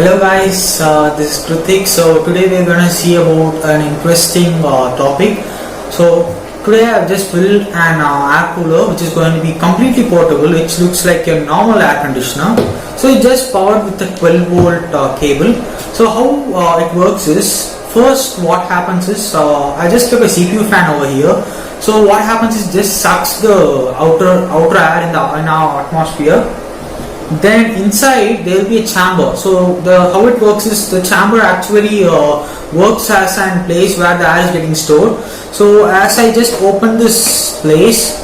Hello guys, this is Kritik. So today we're gonna see about an interesting topic. So today I've just built an air cooler which is going to be completely portable, which looks like a normal air conditioner. So it's just powered with a 12 volt cable. So how it works is, first what happens is, I just kept a CPU fan over here. So what happens is just sucks the outer air in our atmosphere. Then inside there will be a chamber. So how it works is, the chamber actually works as a place where the air is getting stored. So as I just open this place,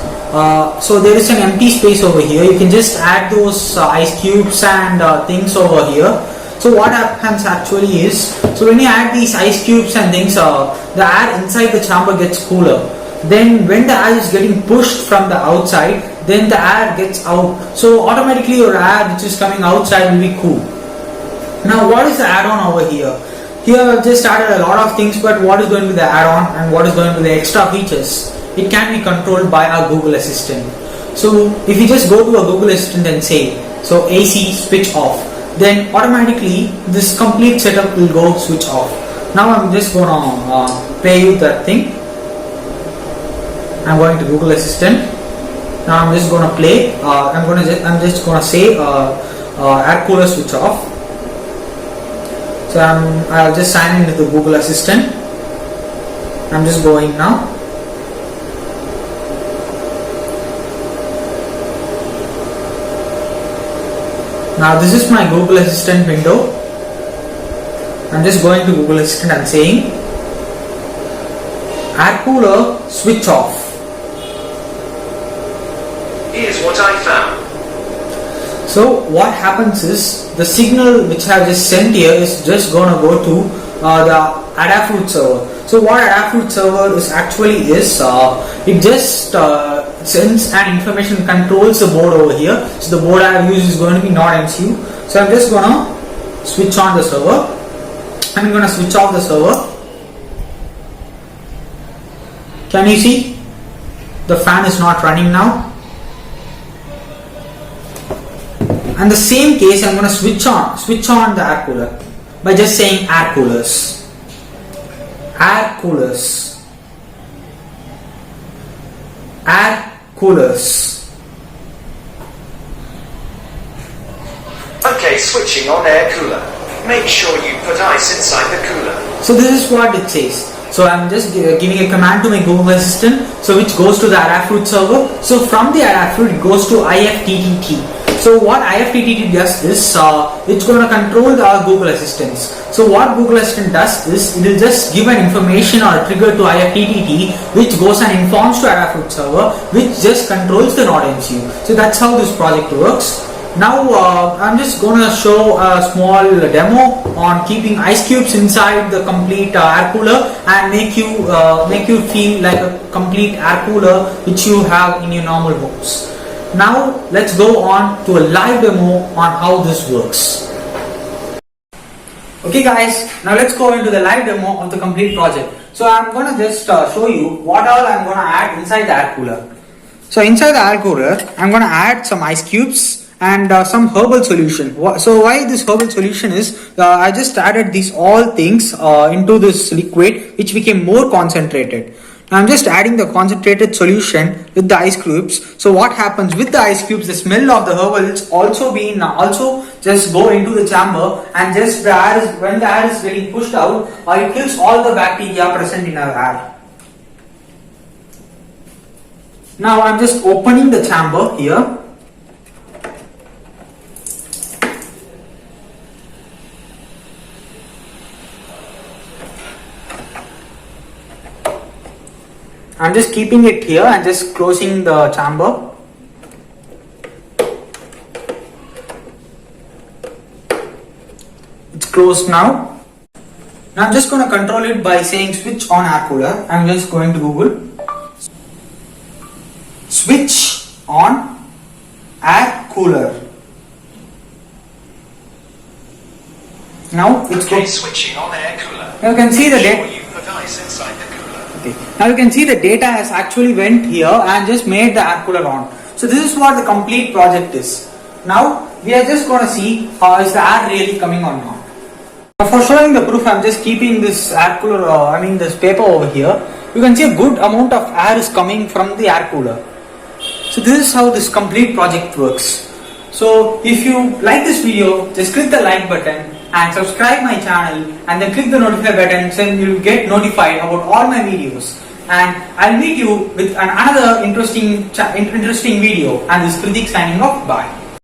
so there is an empty space over here. You can just add those ice cubes and things over here. So what happens actually is, so when you add these ice cubes and things, the air inside the chamber gets cooler. Then when the air is getting pushed from the outside, then the air gets out. So automatically your air which is coming outside will be cool. Now what is the add-on over here? Here I've just added a lot of things, but what is going to be the add-on and what is going to be the extra features? It can be controlled by our Google Assistant. So if you just go to a Google Assistant and say, so AC switch off, then automatically this complete setup will go switch off. Now I'm just gonna play you that thing. I'm going to Google Assistant. Now I'm just gonna play. I'm just gonna say air cooler switch off. So I'll just sign in with the Google Assistant. I'm just going now. Now this is my Google Assistant window. I'm just going to Google Assistant and saying air cooler switch off. Here's what I found. So what happens is, the signal which I have just sent here is just gonna go to the Adafruit server. So what Adafruit server is actually is, it just sends an information, controls the board over here. So the board I have used is going to be NodMCU. So I'm just gonna switch on the server. I'm gonna switch off the server. Can you see? The fan is not running now. And the same case, I'm going to switch on the air cooler by just saying air coolers. Air coolers. Air coolers. Okay, switching on air cooler. Make sure you put ice inside the cooler. So this is what it says. So I'm just giving a command to my Google Assistant, so which goes to the Adafruit server. So from the Adafruit it goes to IFTTT. So what IFTTT does is, it's going to control the Google Assistants. So what Google Assistant does is, it will just give an information or a trigger to IFTTT, which goes and informs to Adafruit server, which just controls the NodMCU. So that's how this project works. Now I'm just going to show a small demo on keeping ice cubes inside the complete air cooler and make you feel like a complete air cooler which you have in your normal homes. Now let's go on to a live demo on how this works. Okay guys, now let's go into the live demo of the complete project. So I'm going to just show you what all I'm going to add inside the air cooler. So inside the air cooler, I'm going to add some ice cubes and some herbal solution. So why this herbal solution is, I just added these all things into this liquid which became more concentrated. Now I'm just adding the concentrated solution with the ice cubes. So what happens with the ice cubes, the smell of the herbals also just go into the chamber, and just when the air is getting pushed out, it kills all the bacteria present in our air. Now I'm just opening the chamber here. I'm just keeping it here and just closing the chamber. It's closed now. Now I'm just going to control it by saying switch on air cooler. I'm just going to Google. Switch on air cooler. Now it's switching on air cooler. You can see the data. You put ice inside the cooler. Okay. Now you can see the data has actually went here and just made the air cooler on. So this is what the complete project is. Now we are just going to see is the air really coming or not. For showing the proof, I'm just keeping this air cooler, this paper over here. You can see a good amount of air is coming from the air cooler. So this is how this complete project works. So if you like this video, just click the like button and subscribe my channel, and then click the notify button so you'll get notified about all my videos. And I'll meet you with another interesting video. And this is Kritik signing off. Bye.